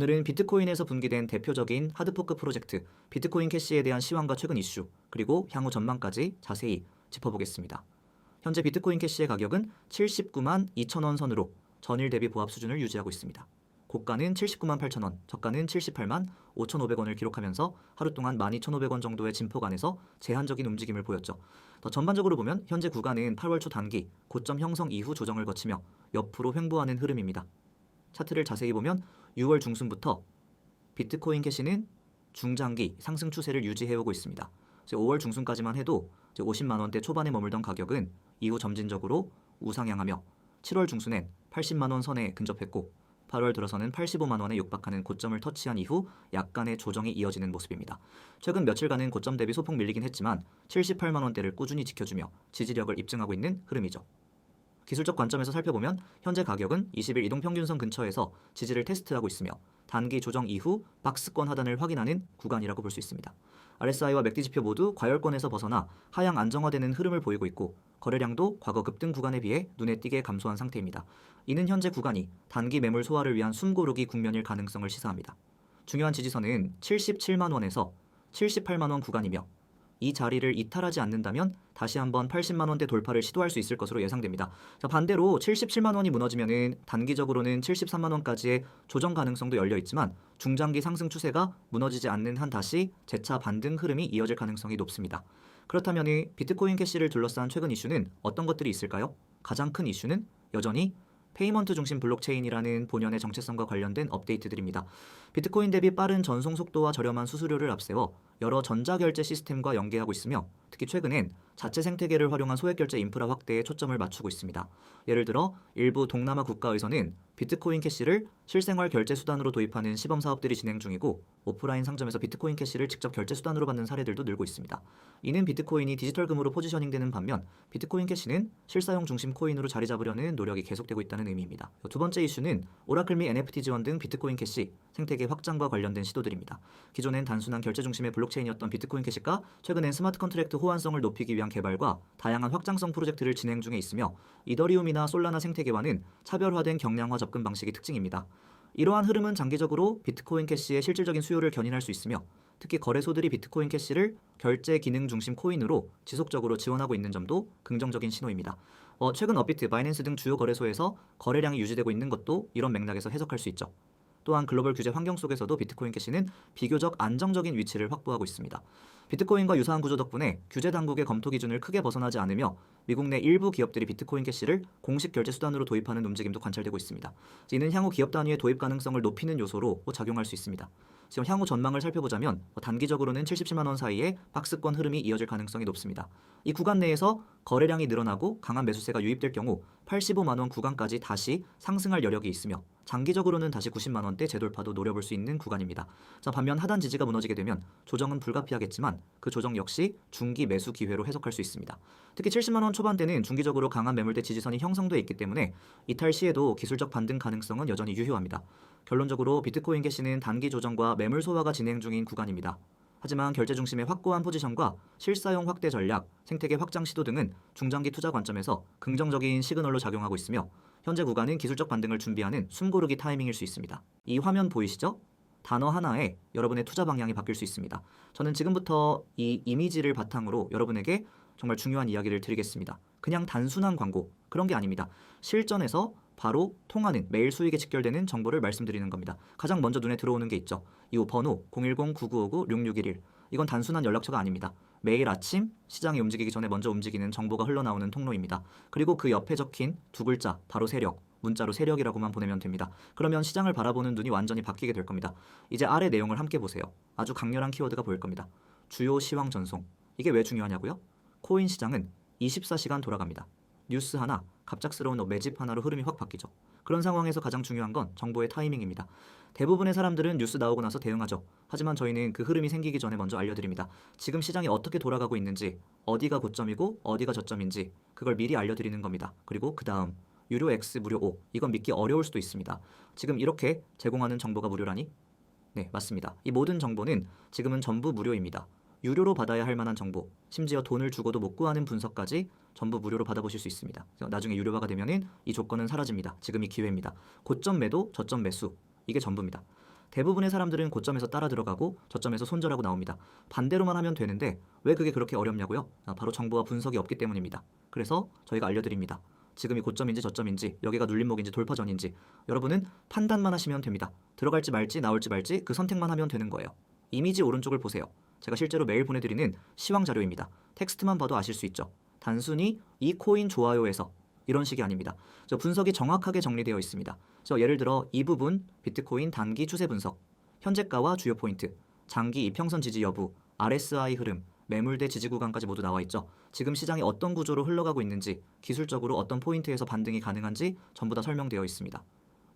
오늘은 비트코인에서 분기된 대표적인 하드포크 프로젝트 비트코인 캐시에 대한 시황과 최근 이슈, 그리고 향후 전망까지 자세히 짚어보겠습니다. 현재 비트코인 캐시의 가격은 79만 2천원 선으로 전일 대비 보합 수준을 유지하고 있습니다. 고가는 79만 8천원, 저가는 78만 5,500원을 기록하면서 하루 동안 12,500원 정도의 진폭안에서 제한적인 움직임을 보였죠. 더 전반적으로 보면 현재 구간은 8월 초 단기 고점 형성 이후 조정을 거치며 옆으로 횡보하는 흐름입니다. 차트를 자세히 보면 6월 중순부터 비트코인 캐시는 중장기 상승 추세를 유지해오고 있습니다. 5월 중순까지만 해도 50만원대 초반에 머물던 가격은 이후 점진적으로 우상향하며 7월 중순엔 80만원 선에 근접했고 8월 들어서는 85만원에 육박하는 고점을 터치한 이후 약간의 조정이 이어지는 모습입니다. 최근 며칠간은 고점 대비 소폭 밀리긴 했지만 78만원대를 꾸준히 지켜주며 지지력을 입증하고 있는 흐름이죠. 기술적 관점에서 살펴보면 현재 가격은 20일 이동평균선 근처에서 지지를 테스트하고 있으며 단기 조정 이후 박스권 하단을 확인하는 구간이라고 볼 수 있습니다. RSI와 맥디 지표 모두 과열권에서 벗어나 하향 안정화되는 흐름을 보이고 있고 거래량도 과거 급등 구간에 비해 눈에 띄게 감소한 상태입니다. 이는 현재 구간이 단기 매물 소화를 위한 숨고르기 국면일 가능성을 시사합니다. 중요한 지지선은 77만원에서 78만원 구간이며 이 자리를 이탈하지 않는다면 다시 한번 80만원대 돌파를 시도할 수 있을 것으로 예상됩니다. 자, 반대로 77만원이 무너지면은 단기적으로는 73만원까지의 조정 가능성도 열려있지만 중장기 상승 추세가 무너지지 않는 한 다시 재차 반등 흐름이 이어질 가능성이 높습니다. 그렇다면 비트코인 캐시를 둘러싼 최근 이슈는 어떤 것들이 있을까요? 가장 큰 이슈는 여전히 페이먼트 중심 블록체인이라는 본연의 정체성과 관련된 업데이트들입니다. 비트코인 대비 빠른 전송 속도와 저렴한 수수료를 앞세워 여러 전자결제 시스템과 연계하고 있으며 특히 최근엔 자체 생태계를 활용한 소액결제 인프라 확대에 초점을 맞추고 있습니다. 예를 들어 일부 동남아 국가에서는 비트코인 캐시를 실생활 결제 수단으로 도입하는 시범 사업들이 진행 중이고 오프라인 상점에서 비트코인 캐시를 직접 결제 수단으로 받는 사례들도 늘고 있습니다. 이는 비트코인이 디지털 금으로 포지셔닝되는 반면 비트코인 캐시는 실사용 중심 코인으로 자리 잡으려는 노력이 계속되고 있다는 의미입니다. 두 번째 이슈는 오라클 및 NFT 지원 등 비트코인 캐시 생태계 확장과 관련된 시도들입니다. 기존엔 단순한 결제 중심의 블록체인이었던 비트코인 캐시가 최근엔 스마트 컨트랙트 호환성을 높이기 위한 개발과 다양한 확장성 프로젝트를 진행 중에 있으며 이더리움이나 솔라나 생태계와는 차별화된 경량화 접근 방식이 특징입니다. 이러한 흐름은 장기적으로 비트코인 캐시의 실질적인 수요를 견인할 수 있으며 특히 거래소들이 비트코인 캐시를 결제 기능 중심 코인으로 지속적으로 지원하고 있는 점도 긍정적인 신호입니다. 최근 업비트, 바이낸스 등 주요 거래소에서 거래량이 유지되고 있는 것도 이런 맥락에서 해석할 수 있죠. 또한 글로벌 규제 환경 속에서도 비트코인 캐시는 비교적 안정적인 위치를 확보하고 있습니다. 비트코인과 유사한 구조 덕분에 규제 당국의 검토 기준을 크게 벗어나지 않으며 미국 내 일부 기업들이 비트코인 캐시를 공식 결제 수단으로 도입하는 움직임도 관찰되고 있습니다. 이는 향후 기업 단위의 도입 가능성을 높이는 요소로 작용할 수 있습니다. 지금 향후 전망을 살펴보자면 단기적으로는 77만원 사이에 박스권 흐름이 이어질 가능성이 높습니다. 이 구간 내에서 거래량이 늘어나고 강한 매수세가 유입될 경우 85만원 구간까지 다시 상승할 여력이 있으며 장기적으로는 다시 90만원대 재돌파도 노려볼 수 있는 구간입니다. 자, 반면 하단 지지가 무너지게 되면 조정은 불가피하겠지만 그 조정 역시 중기 매수 기회로 해석할 수 있습니다. 특히 70만원 초반대는 중기적으로 강한 매물대 지지선이 형성되어 있기 때문에 이탈 시에도 기술적 반등 가능성은 여전히 유효합니다. 결론적으로 비트코인 캐시는 단기 조정과 매물 소화가 진행 중인 구간입니다. 하지만 결제 중심의 확고한 포지션과 실사용 확대 전략, 생태계 확장 시도 등은 중장기 투자 관점에서 긍정적인 시그널로 작용하고 있으며 현재 구간은 기술적 반등을 준비하는 숨고르기 타이밍일 수 있습니다. 이 화면 보이시죠? 단어 하나에 여러분의 투자 방향이 바뀔 수 있습니다. 저는 지금부터 이 이미지를 바탕으로 여러분에게 정말 중요한 이야기를 드리겠습니다. 그냥 단순한 광고, 그런 게 아닙니다. 실전에서 바로 통하는 매일 수익에 직결되는 정보를 말씀드리는 겁니다. 가장 먼저 눈에 들어오는 게 있죠. 이 번호 010-9959-6611. 이건 단순한 연락처가 아닙니다. 매일 아침 시장이 움직이기 전에 먼저 움직이는 정보가 흘러나오는 통로입니다. 그리고 그 옆에 적힌 두 글자, 바로 세력. 문자로 세력이라고만 보내면 됩니다. 그러면 시장을 바라보는 눈이 완전히 바뀌게 될 겁니다. 이제 아래 내용을 함께 보세요. 아주 강렬한 키워드가 보일 겁니다. 주요 시황 전송. 이게 왜 중요하냐고요? 코인 시장은 24시간 돌아갑니다. 뉴스 하나, 갑작스러운 매집 하나로 흐름이 확 바뀌죠. 그런 상황에서 가장 중요한 건 정보의 타이밍입니다. 대부분의 사람들은 뉴스 나오고 나서 대응하죠. 하지만 저희는 그 흐름이 생기기 전에 먼저 알려드립니다. 지금 시장이 어떻게 돌아가고 있는지, 어디가 고점이고 어디가 저점인지 그걸 미리 알려드리는 겁니다. 그리고 그 다음 유료 X, 무료 O, 이건 믿기 어려울 수도 있습니다. 지금 이렇게 제공하는 정보가 무료라니? 네, 맞습니다. 이 모든 정보는 지금은 전부 무료입니다. 유료로 받아야 할 만한 정보, 심지어 돈을 주고도 못 구하는 분석까지 전부 무료로 받아보실 수 있습니다. 나중에 유료화가 되면은 이 조건은 사라집니다. 지금이 기회입니다. 고점 매도, 저점 매수, 이게 전부입니다. 대부분의 사람들은 고점에서 따라 들어가고 저점에서 손절하고 나옵니다. 반대로만 하면 되는데 왜 그게 그렇게 어렵냐고요? 바로 정보와 분석이 없기 때문입니다. 그래서 저희가 알려드립니다. 지금이 고점인지 저점인지 여기가 눌림목인지 돌파전인지 여러분은 판단만 하시면 됩니다. 들어갈지 말지 나올지 말지 그 선택만 하면 되는 거예요. 이미지 오른쪽을 보세요. 제가 실제로 매일 보내드리는 시황 자료입니다. 텍스트만 봐도 아실 수 있죠. 단순히 이 코인 좋아요에서 이런 식이 아닙니다. 저 분석이 정확하게 정리되어 있습니다. 예를 들어 이 부분 비트코인 단기 추세 분석, 현재가와 주요 포인트, 장기 이평선 지지 여부, RSI 흐름, 매물대 지지 구간까지 모두 나와 있죠. 지금 시장이 어떤 구조로 흘러가고 있는지, 기술적으로 어떤 포인트에서 반등이 가능한지 전부 다 설명되어 있습니다.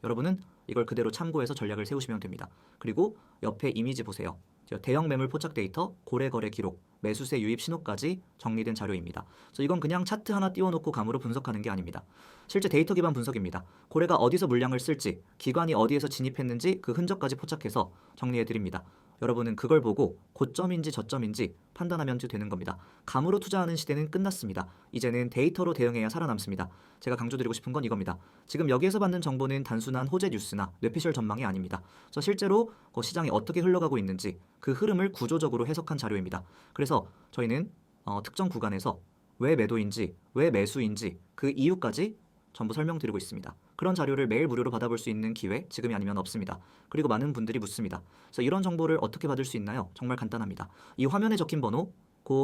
여러분은 이걸 그대로 참고해서 전략을 세우시면 됩니다. 그리고 옆에 이미지 보세요. 대형 매물 포착 데이터, 고래 거래 기록, 매수세 유입 신호까지 정리된 자료입니다. 이건 그냥 차트 하나 띄워놓고 감으로 분석하는 게 아닙니다. 실제 데이터 기반 분석입니다. 고래가 어디서 물량을 쓸지, 기관이 어디에서 진입했는지 그 흔적까지 포착해서 정리해드립니다. 여러분은 그걸 보고 고점인지 저점인지 판단하면 되는 겁니다. 감으로 투자하는 시대는 끝났습니다. 이제는 데이터로 대응해야 살아남습니다. 제가 강조드리고 싶은 건 이겁니다. 지금 여기에서 받는 정보는 단순한 호재 뉴스나 뇌피셜 전망이 아닙니다. 실제로 시장이 어떻게 흘러가고 있는지 그 흐름을 구조적으로 해석한 자료입니다. 그래서 저희는 특정 구간에서 왜 매도인지 왜 매수인지 그 이유까지 전부 설명드리고 있습니다. 그런 자료를 매일 무료로 받아볼 수 있는 기회 지금이 아니면 없습니다. 그리고 많은 분들이 묻습니다. 그래서 이런 정보를 어떻게 받을 수 있나요? 정말 간단합니다. 이 화면에 적힌 번호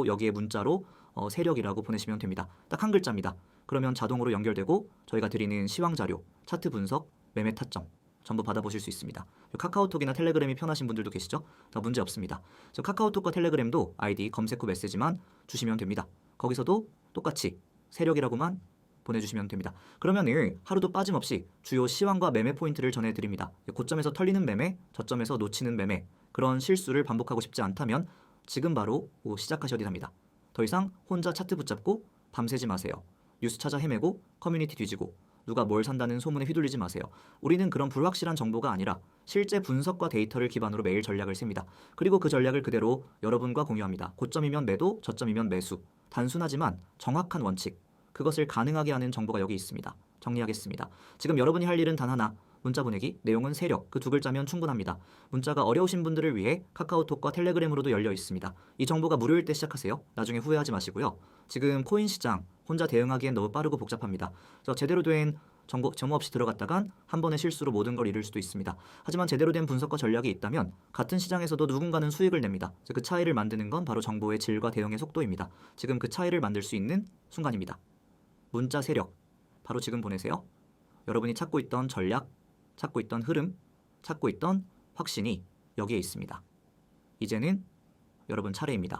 여기에 문자로 세력이라고 보내시면 됩니다. 딱 한 글자입니다. 그러면 자동으로 연결되고 저희가 드리는 시황 자료, 차트 분석, 매매 타점 전부 받아보실 수 있습니다. 카카오톡이나 텔레그램이 편하신 분들도 계시죠? 다 문제 없습니다. 카카오톡과 텔레그램도 아이디 검색 후 메시지만 주시면 됩니다. 거기서도 똑같이 세력이라고만 보내주시면 됩니다. 그러면은 하루도 빠짐없이 주요 시황과 매매 포인트를 전해드립니다. 고점에서 털리는 매매, 저점에서 놓치는 매매, 그런 실수를 반복하고 싶지 않다면 지금 바로 시작하셔야 합니다. 더 이상 혼자 차트 붙잡고 밤새지 마세요. 뉴스 찾아 헤매고 커뮤니티 뒤지고 누가 뭘 산다는 소문에 휘둘리지 마세요. 우리는 그런 불확실한 정보가 아니라 실제 분석과 데이터를 기반으로 매일 전략을 셉니다. 그리고 그 전략을 그대로 여러분과 공유합니다. 고점이면 매도, 저점이면 매수. 단순하지만 정확한 원칙. 그것을 가능하게 하는 정보가 여기 있습니다. 정리하겠습니다. 지금 여러분이 할 일은 단 하나. 문자 보내기, 내용은 세력, 그 두 글자면 충분합니다. 문자가 어려우신 분들을 위해 카카오톡과 텔레그램으로도 열려 있습니다. 이 정보가 무료일 때 시작하세요. 나중에 후회하지 마시고요. 지금 코인 시장 혼자 대응하기엔 너무 빠르고 복잡합니다. 제대로 된 정보 없이 들어갔다간 한 번의 실수로 모든 걸 잃을 수도 있습니다. 하지만 제대로 된 분석과 전략이 있다면 같은 시장에서도 누군가는 수익을 냅니다. 그 차이를 만드는 건 바로 정보의 질과 대응의 속도입니다. 지금 그 차이를 만들 수 있는 순간입니다. 문자 세력, 바로 지금 보내세요. 여러분이 찾고 있던 전략, 찾고 있던 흐름, 찾고 있던 확신이 여기에 있습니다. 이제는 여러분 차례입니다.